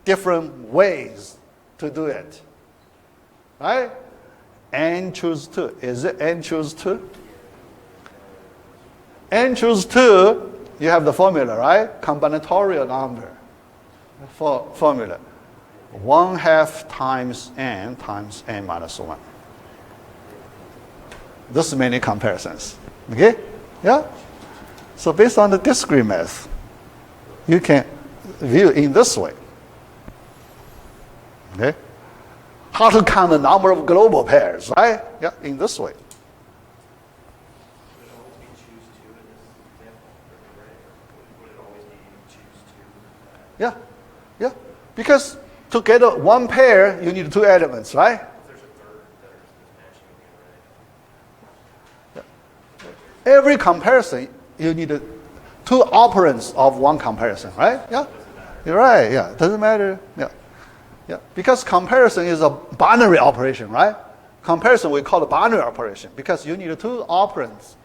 different ways to do it? Right? N choose 2. Is it n choose 2? N choose 2. You have the formula, right? Combinatorial number formula. 1/2 times n minus 1. This many comparisons. Okay? Yeah? So based on the discrete math, you can view in this way. Okay? How to count the number of global pairs, right? Yeah, in this way. Yeah, yeah. Because to get one pair, you need 2 elements, right? Yeah. Every comparison, you need 2 operands of one comparison, right? Yeah, you're right. Yeah, doesn't matter. Yeah, yeah. Because comparison is a binary operation, right? Comparison we call a binary operation because you need 2 operands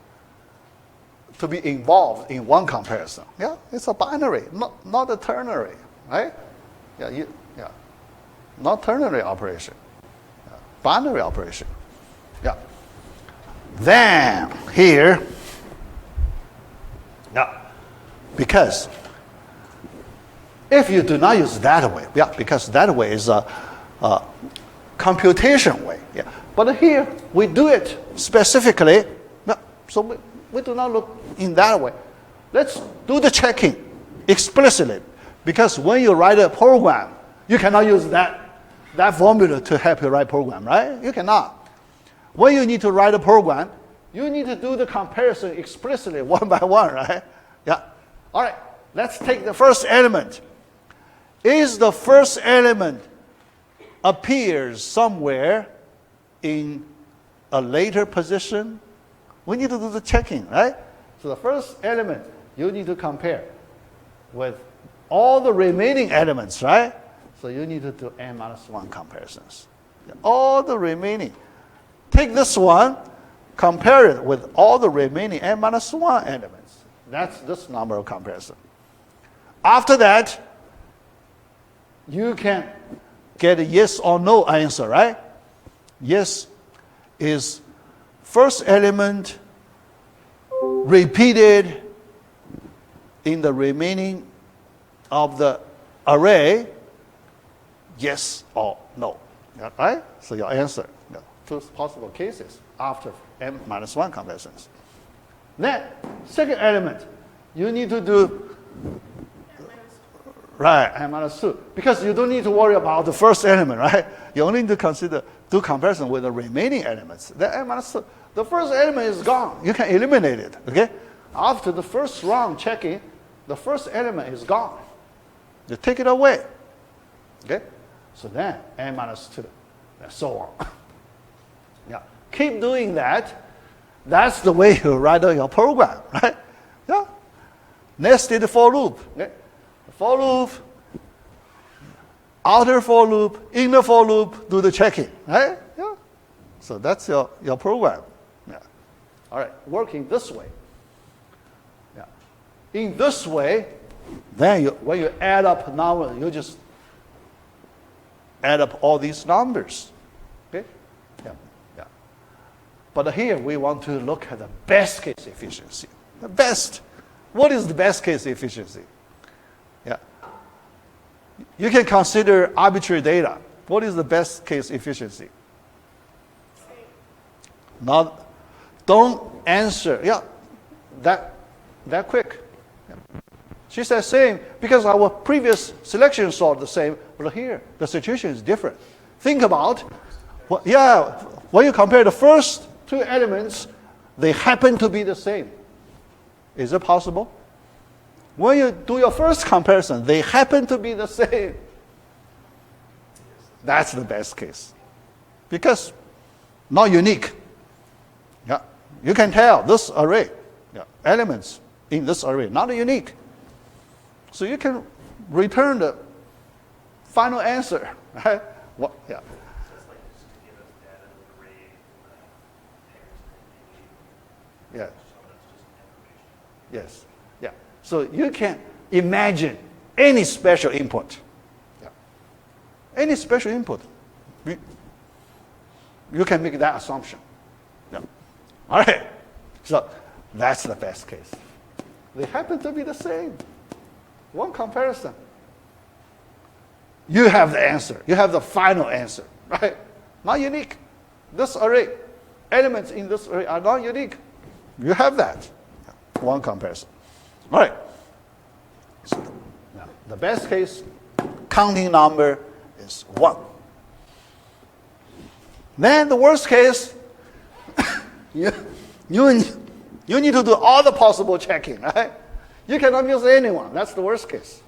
to be involved in one comparison. Yeah, it's a binary, not a ternary, right? Yeah, not ternary operation. Yeah. Binary operation. Yeah. Then here, yeah, because if you do not use that way, yeah, because that way is a computation way. Yeah. But here we do it specifically. Yeah, so we do not look in that way. Let's do the checking explicitly. Because when you write a program, you cannot use that formula to help you write program, right? You cannot. When you need to write a program, you need to do the comparison explicitly one by one, right? Yeah. All right, let's take the first element. Is the first element appears somewhere in a later position? We need to do the checking, right? So the first element, you need to compare with all the remaining elements, right? So you need to do n minus 1 comparisons. All the remaining. Take this one, compare it with all the remaining n minus 1 elements. That's this number of comparison. After that, you can get a yes or no answer, right? Yes is first element repeated in the remaining of the array, yes or no. Yeah, right? So your answer, yeah, two possible cases after m minus 1 comparisons. Then, second element, you need to do, right, m minus 2. Because you don't need to worry about the first element, right? You only need to do comparison with the remaining elements. The m minus 2, the first element is gone. You can eliminate it, okay? After the first round checking, the first element is gone. You take it away, okay? So then, n minus 2, and so on. Yeah, keep doing that. That's the way you write your program, right? Yeah. Nested for loop. Okay? For loop, outer for loop, inner for loop, do the checking, right? Yeah. So that's your program. Yeah. All right, working this way. Yeah. In this way, then when you add up numbers, you just add up all these numbers. Okay? Yeah. Yeah. But here we want to look at the best case efficiency. The best. What is the best case efficiency? Yeah. You can consider arbitrary data. What is the best case efficiency? Not, don't answer. Yeah, that quick. Yeah. She said same because our previous selection saw the same, but here the situation is different. Think about, when you compare the first two elements, they happen to be the same. Is it possible? When you do your first comparison, they happen to be the same. That's the best case. Because not unique. Yeah. You can tell this array, elements in this array, not unique. So you can return the final answer. Right? What, yeah. So it's like just to give us data of the array, pairs, Yeah. so that's just information. Yes. Yeah. So you can imagine any special input. Yeah. Any special input. You can make that assumption. Yeah. All right. So that's the best case. They happen to be the same. One comparison. You have the answer. You have the final answer, right? Not unique. This array, elements in this array are not unique. You have that. One comparison. All right. So now, the best case counting number is 1. Then the worst case, you need to do all the possible checking, right? You cannot miss anyone. That's the worst case.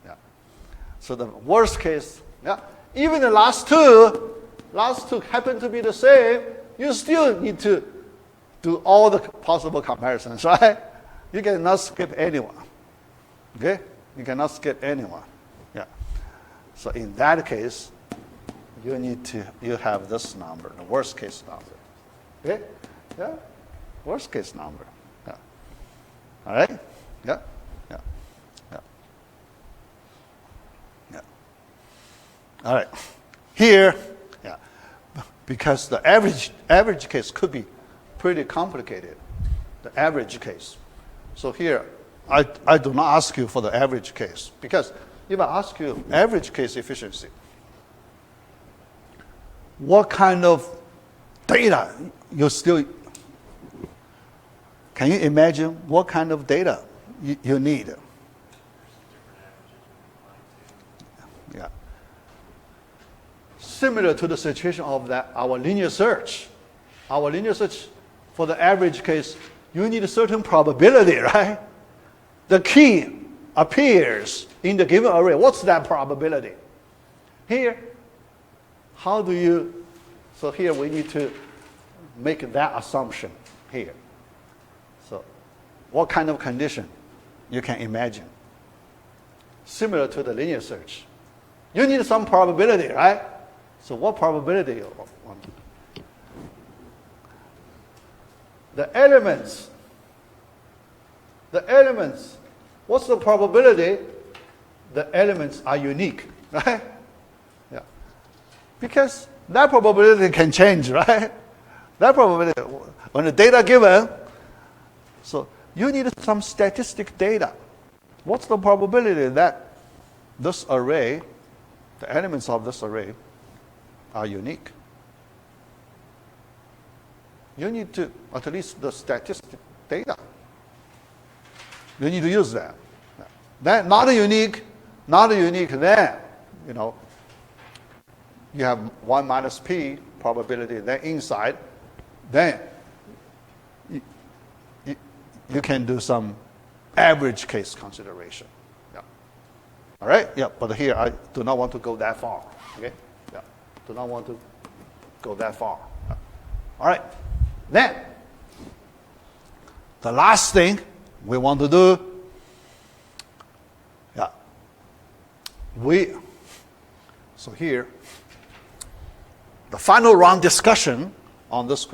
Yeah. So the worst case, even the last two happen to be the same, you still need to do all the possible comparisons, right? You cannot skip anyone. Okay? You cannot skip anyone. Yeah. So in that case, you have this number, the worst case number. Okay? Yeah? Worst case number. Yeah. All right? Yeah? Yeah. Yeah. Yeah. All right. Here, because the average case could be pretty complicated, the average case. So here, I do not ask you for the average case, because if I ask you average case efficiency, what kind of data can you imagine what kind of data you need? Yeah. Similar to the situation of our linear search. Our linear search, for the average case, you need a certain probability, right? The key appears in the given array. What's that probability? Here, so here we need to make that assumption here. So what kind of condition you can imagine? Similar to the linear search. You need some probability, right? So what probability you want? The elements, what's the probability the elements are unique, right? Yeah. Because that probability can change, right? That probability, when the data given, so you need some statistic data. What's the probability that this array, the elements of this array, are unique? You need to, at least the statistic data. You need to use that. That not unique, then, you have 1 minus p probability, then inside, then you can do some average case consideration. Yeah. All right? Yeah, but here I do not want to go that far. Okay? Yeah. Do not want to go that far. Yeah. All right. Then, the last thing we want to do, so here, the final round discussion on this,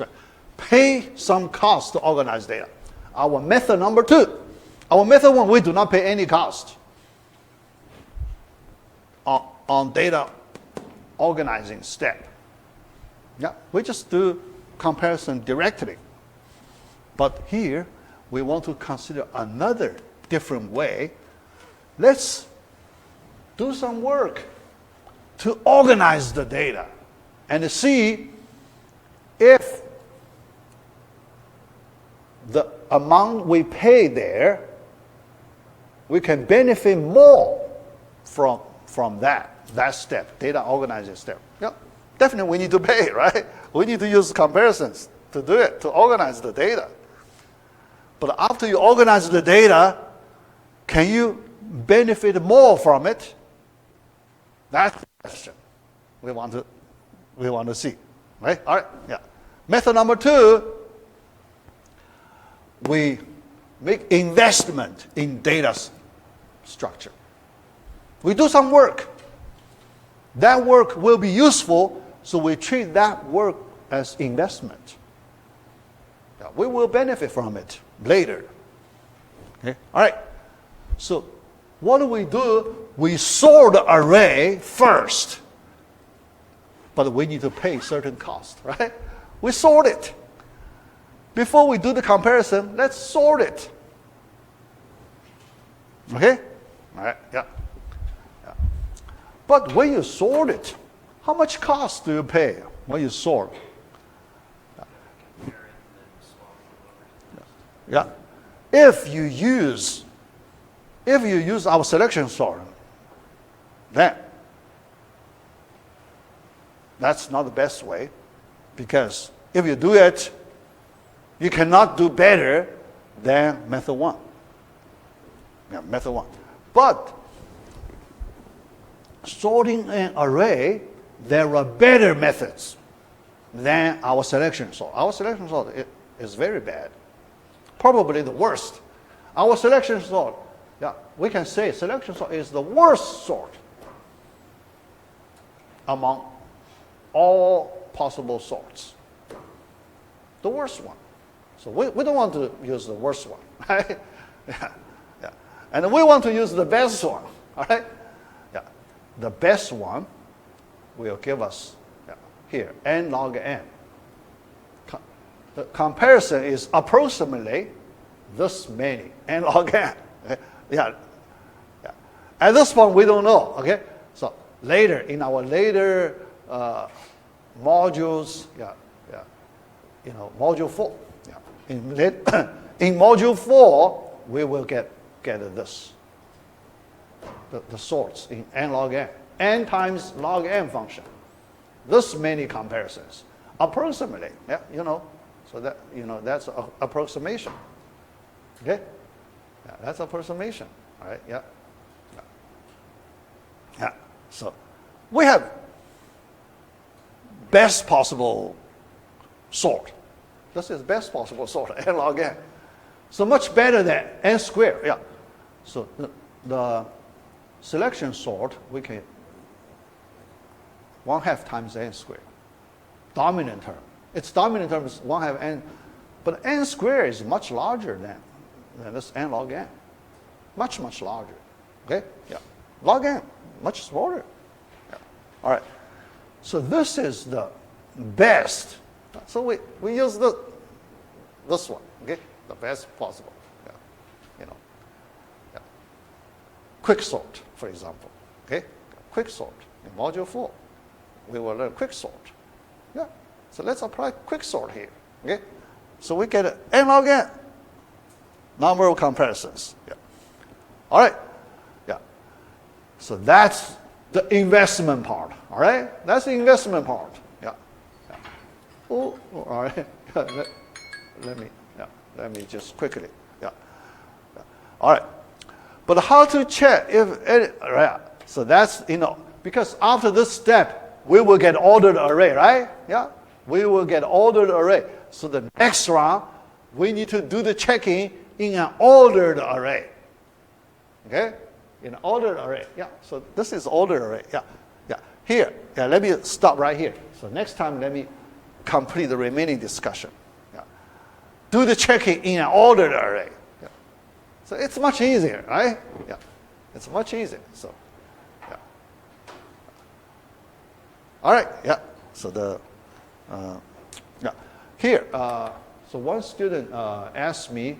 pay some cost to organize data. Our method number 2. Our method 1, we do not pay any cost on data organizing step. Yeah, we just do comparison directly. But here, we want to consider another different way. Let's do some work to organize the data and see if the amount we pay there, we can benefit more from that step, data organizing step. Yeah, definitely we need to pay, right? We need to use comparisons to do it, to organize the data. But after you organize the data, can you benefit more from it? That's the question we want to see, right? All right, yeah. Method number 2, we make investment in data structure. We do some work. That work will be useful, so we treat that work as investment. Yeah, we will benefit from it later. Okay, all right. So what do? We sort the array first, but we need to pay certain cost, right? We sort it. Before we do the comparison, let's sort it. Okay? All right, yeah. But when you sort it, how much cost do you pay when you sort? Yeah. If you use our selection sort, then that's not the best way, because if you do it, you cannot do better than method 1. Yeah, method 1. But sorting an array, there are better methods than our selection sort. Our selection sort is very bad, probably the worst. Our selection sort, yeah, we can say selection sort is the worst sort among all possible sorts. The worst one. So we don't want to use the worst one, right? Yeah, yeah. And we want to use the best one, all right? Yeah. The best one will give us, here, n log n. The comparison is approximately this many, n log n. Yeah. Yeah. At this point, we don't know, okay? So later, in our later modules, module 4. Yeah. In module 4, we will get this, the sorts in n log n. N times log n function. This many comparisons. Approximately, yeah, so that, that's an approximation. Okay? Yeah, that's approximation. All right, yeah. Yeah. Yeah. So we have best possible sort. This is best possible sort, n log n. So much better than n squared, yeah. So the selection sort, we can 1/2 times n squared. Dominant term. Its dominant term is 1/2 n, but n squared is much larger than this n log n. Much, much larger. Okay? Yeah. Log n, much smaller. Yeah. All right. So this is the best So we use this one, okay, the best possible. Yeah. You know, yeah. Quick sort, for example, okay, quick sort in module 4, we will learn quick sort. Yeah. So let's apply quick sort here, okay. So we get n log n number of comparisons. Yeah. All right. Yeah. So that's the investment part. All right. That's the investment part. Yeah. Yeah. Oh, all right. Let me just quickly. Yeah. Yeah. All right. But how to check if right? So that's because after this step we will get ordered array, right? Yeah. We will get ordered array. So the next round we need to do the checking in an ordered array. Okay? In an ordered array. Yeah. So this is ordered array. Yeah. Yeah. Here. Yeah. Let me stop right here. So next time let me complete the remaining discussion. Yeah. Do the checking in an ordered array. Yeah. So it's much easier, right? Yeah. It's much easier. So yeah. All right. Yeah. So the yeah. Here. So one student asked me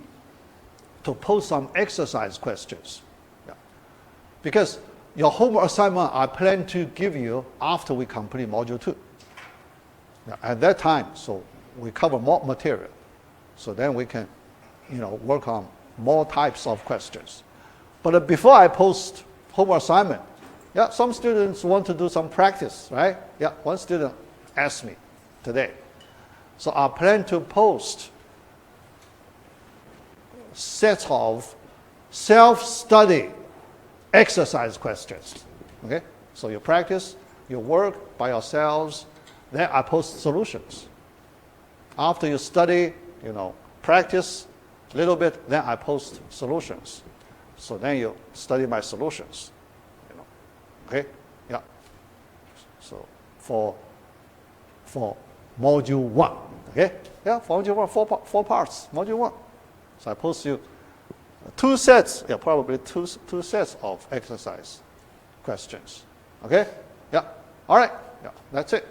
to post some exercise questions. Yeah. Because your homework assignment I plan to give you after we complete module 2. Yeah, at that time, so we cover more material. So then we can, work on more types of questions. But before I post homework assignment, yeah, some students want to do some practice, right? Yeah, one student asked me today. So I plan to post sets of self-study exercise questions. Okay? So you practice, you work by yourselves, then I post solutions. After you study, practice a little bit, then I post solutions. So then you study my solutions. Okay? Yeah. So for module 1. Okay? Yeah, for module 1, four parts, module 1. So I post you 2 sets, yeah, probably two sets of exercise questions. Okay? Yeah. All right. Yeah, that's it.